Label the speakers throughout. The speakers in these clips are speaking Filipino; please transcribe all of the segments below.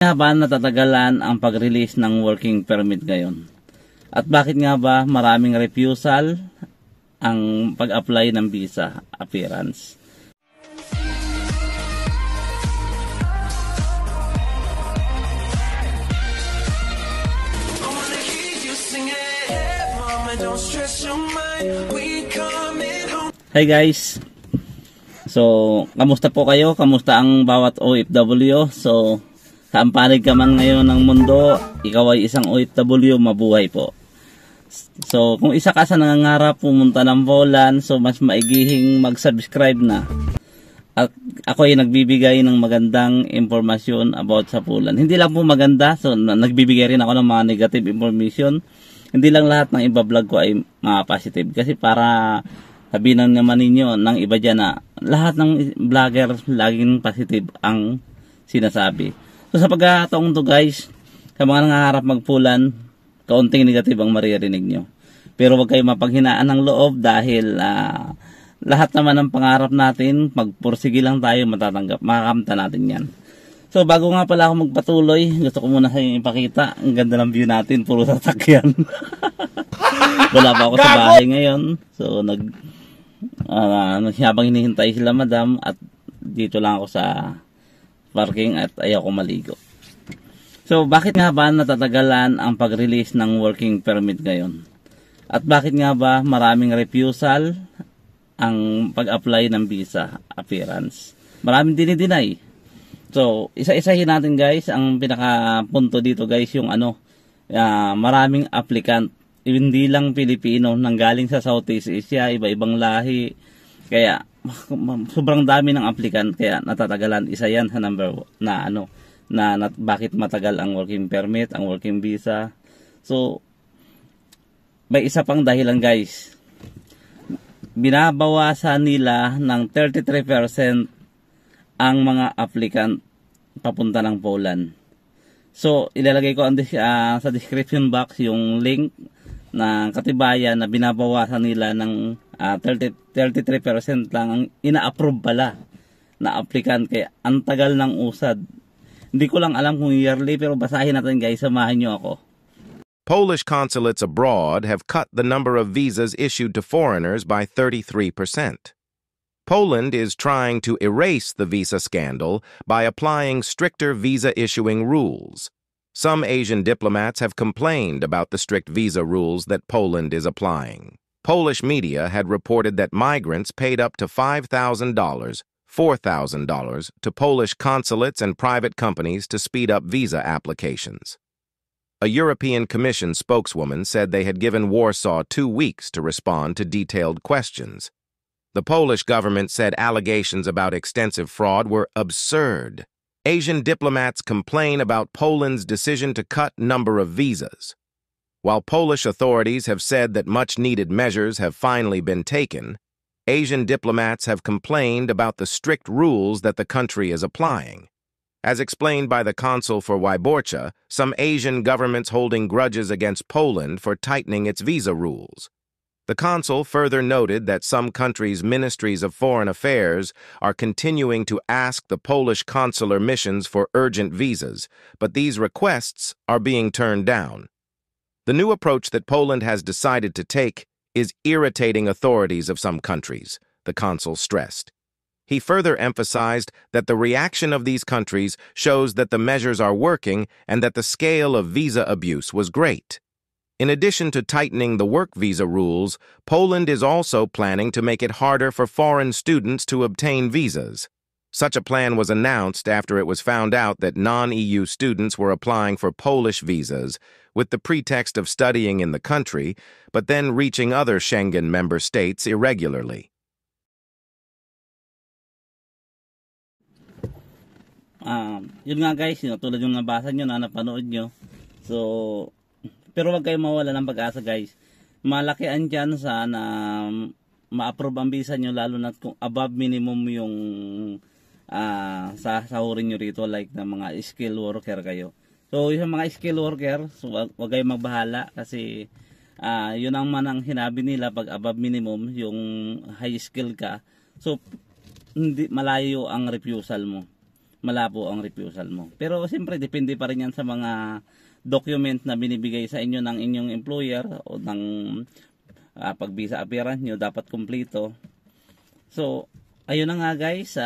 Speaker 1: Nga ba natatagalan ang pag-release ng working permit ngayon? At bakit nga ba maraming refusal ang pag-apply ng visa appearance? Hey guys! So, kamusta po kayo? Kamusta ang bawat OFW? So, saan panig ka man ngayon ng mundo, ikaw ay isang OFW, mabuhay po. So, kung isa ka sa nangangarap pumunta ng Poland, so mas maigihing mag-subscribe na. At ako ay nagbibigay ng magandang informasyon about sa Poland. Hindi lang po maganda, so nagbibigay rin ako ng mga negative information. Hindi lang lahat ng iba-vlog ko ay mga positive. Kasi para sabihin naman ninyo ng iba dyan na lahat ng vlogger laging positive ang sinasabi. So sa pagkakataong to guys, sa mga nangangarap mag-Poland, kaunting negative ang maririnig nyo. Pero huwag kayo mapaghinaan ng loob dahil lahat naman ng pangarap natin, magpursige lang tayo, matatanggap, makakamta natin yan. So bago nga pala ako magpatuloy, gusto ko muna sa inyo ipakita. Ang ganda ng view natin, puro sasakyan. Wala pa ako sa bahay ngayon. So habang hinihintay sila madam at dito lang ako sa parking at ayaw ko maligo. So bakit nga ba natatagalan ang pag-release ng working permit ngayon? At bakit nga ba maraming refusal ang pag-apply ng visa appearance? Maraming dinideny. So, isa-isahin natin guys, ang pinaka-punto dito guys, yung maraming applicant, hindi lang Pilipino, nanggaling sa Southeast Asia, iba-ibang lahi, kaya sobrang dami ng applicant, kaya natatagalan. Isa yan sa number na bakit matagal ang working permit, ang working visa. So, may isa pang dahilan guys, binabawasan nila ng 33% ang mga applicant papunta ng Poland. So, ilalagay ko sa description box yung link na katibayan na binabawasan nila ng 33% lang ang ina-approve pala na applicant. Kaya ang tagal ng usad. Hindi ko lang alam kung yearly, pero basahin natin guys, samahan nyo ako.
Speaker 2: Polish consulates abroad have cut the number of visas issued to foreigners by 33%. Poland is trying to erase the visa scandal by applying stricter visa issuing rules. Some Asian diplomats have complained about the strict visa rules that Poland is applying. Polish media had reported that migrants paid up to $5,000, $4,000 to Polish consulates and private companies to speed up visa applications. A European Commission spokeswoman said they had given Warsaw 2 weeks to respond to detailed questions. The Polish government said allegations about extensive fraud were absurd. Asian diplomats complain about Poland's decision to cut number of visas. While Polish authorities have said that much-needed measures have finally been taken, Asian diplomats have complained about the strict rules that the country is applying. As explained by the consul for Wyborcza, some Asian governments holding grudges against Poland for tightening its visa rules. The consul further noted that some countries' ministries of foreign affairs are continuing to ask the Polish consular missions for urgent visas, but these requests are being turned down. The new approach that Poland has decided to take is irritating authorities of some countries, the consul stressed. He further emphasized that the reaction of these countries shows that the measures are working and that the scale of visa abuse was great. In addition to tightening the work visa rules, Poland is also planning to make it harder for foreign students to obtain visas. Such a plan was announced after it was found out that non-EU students were applying for Polish visas with the pretext of studying in the country, but then reaching other Schengen member states irregularly.
Speaker 1: Yun nga guys, tulad yung nabasa nyo na napanood nyo. So, pero wag kayo mawala ng pag-asa guys. Malaki ang chance na ma-approve ang visa nyo, lalo na kung above minimum yung sasahurin nyo rito, like na mga skilled worker kayo. So yung mga skilled worker, so wag kayo magbahala kasi yun ang manang hinabi nila, pag above minimum yung high skill ka, so hindi malayo ang refusal mo. malabo ang refusal mo. Pero siyempre depende pa rin yan sa mga document na binibigay sa inyo ng inyong employer o ng pag visa appearance nyo dapat kumpleto. So ayun na nga guys,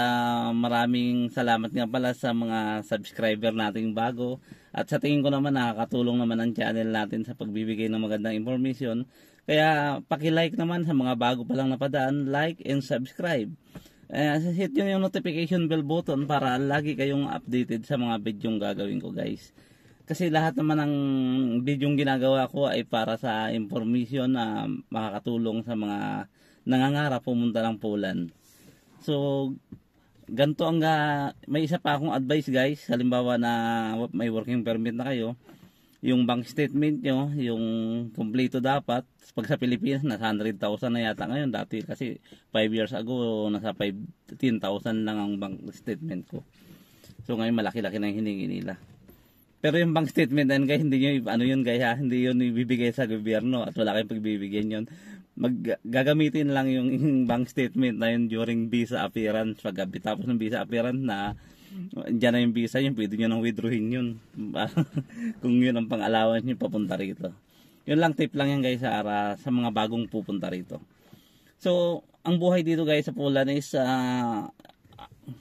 Speaker 1: maraming salamat nga pala sa mga subscriber nating bago, at sa tingin ko naman nakakatulong naman ang channel natin sa pagbibigay ng magandang information. Kaya paki-like naman sa mga bago pa lang napadaan, like and subscribe. Hit nyo yung notification bell button para lagi kayong updated sa mga videong gagawin ko guys. Kasi lahat naman ng videong ginagawa ko ay para sa information na makakatulong sa mga nangangarap pumunta ng Poland. So, ganito ang may isa pa akong advice guys. Halimbawa na may working permit na kayo, yung bank statement nyo, yung kumpleto dapat. Pag sa Pilipinas, nasa 100,000 na yata ngayon. Dati kasi 5 years ago, nasa 15,000 lang ang bank statement ko. So, ngayon malaki-laki na yung hiningi nila. Pero yung bank statement na yun guys, hindi yun guys ha, hindi yun ibibigay sa gobyerno at wala kayong pagbibigyan yun. Gagamitin lang yung bank statement na yun during visa appearance. Pag tapos ng visa appearance na dyan na yung visa yun, pwede nyo nang withdrawin yun. Kung yun ang pang-allowance nyo papunta rito. Yun lang, tip lang yan guys sa mga bagong pupunta rito. So, ang buhay dito guys sa Poland is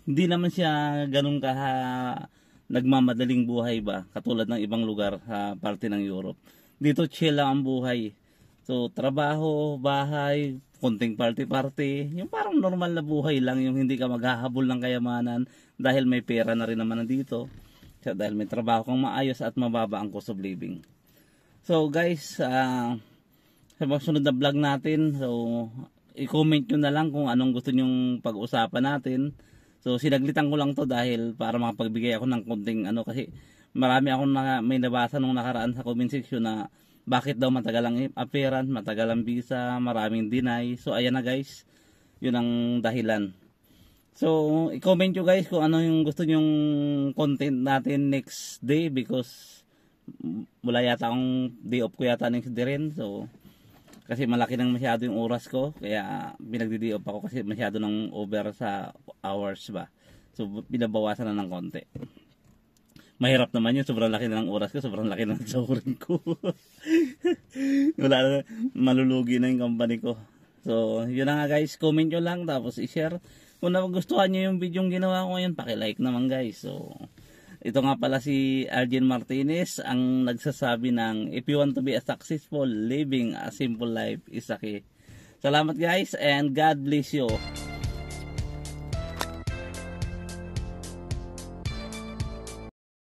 Speaker 1: hindi naman siya ganun nagmamadaling buhay ba katulad ng ibang lugar sa parte ng Europe. Dito chill lang ang buhay. So trabaho, bahay, konting party-party, yung parang normal na buhay lang, yung hindi ka maghahabol ng kayamanan dahil may pera na rin naman nandito. So, dahil may trabaho kang maayos at mababa ang cost of living. So guys, sa mga sunod na vlog natin, so i-comment nyo na lang kung anong gusto nyong pag-usapan natin. So sinaglitan ko lang to dahil para makapagbigay ako ng konting kasi marami akong may nabasa nung nakaraan sa comment section na bakit daw matagal ang appearance, matagal ang visa, maraming deny. So ayan na guys, yun ang dahilan. So i-comment nyo guys kung ano yung gusto nyong content natin next day, because mula yata akong day off ko yata next day rin. So kasi malaki nang masyado yung oras ko, kaya pinagdi-day off ako kasi masyado nang over sa hours ba. So binabawasan na ng konti. Mahirap naman yun, sobrang laki na ng oras ko, sobrang laki na ng sahurin ko. Wala na, malulugi na yung company ko. So yun na nga guys, comment nyo lang tapos i-share. Kung nagustuhan nyo yung video yung ginawa ko ngayon, paki-like naman guys. So ito nga pala si Arjen Martinez ang nagsasabi ng if you want to be a successful, living a simple life is a key. Salamat guys and God bless you.